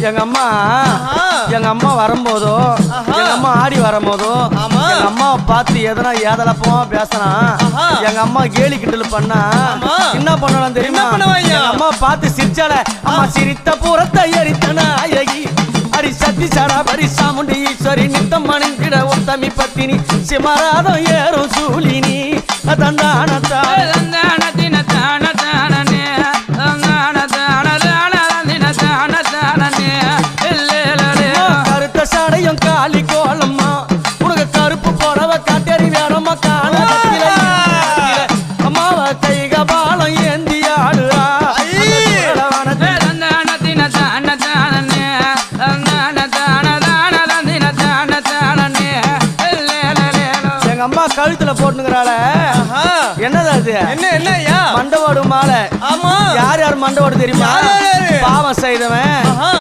எங்க அம்மா வரும்போதோ எங்க அம்மா ஆடி வரும்போதோ எங்க அம்மாவை பார்த்து எதனா ஏதலப்பமா பேசினா எங்க அம்மா கேலி கிண்டல் பண்ணா என்ன பண்ணலாம் தெரியுமா? எங்க அம்மா பார்த்து சிரிச்சால அம்மா சிரித்த பூரத்தை எரித்தன அழகி அடி சத்தி சாரா பரி சாமுண்டி ஈஸ்வரி நித்தம் மணிங்கிட உத்தமி பத்தினி சிமராதம் ஏறும் சூலினி தந்தானத்தா கருத்த சாடையும் காலி கோலம்மா உனக்கு கருப்பு போடவ காட்டேரி வேறம்மா காண அம்மாவ கைக பாலம் ஏந்தி ஆடுறா எங்க அம்மா கழுத்துல போட்டுங்கிறாள என்னது அது? என்ன மண்டவோடு மாலை. யார் யார் மண்டவோடு தெரியுமா? பாவம் செய்தவன்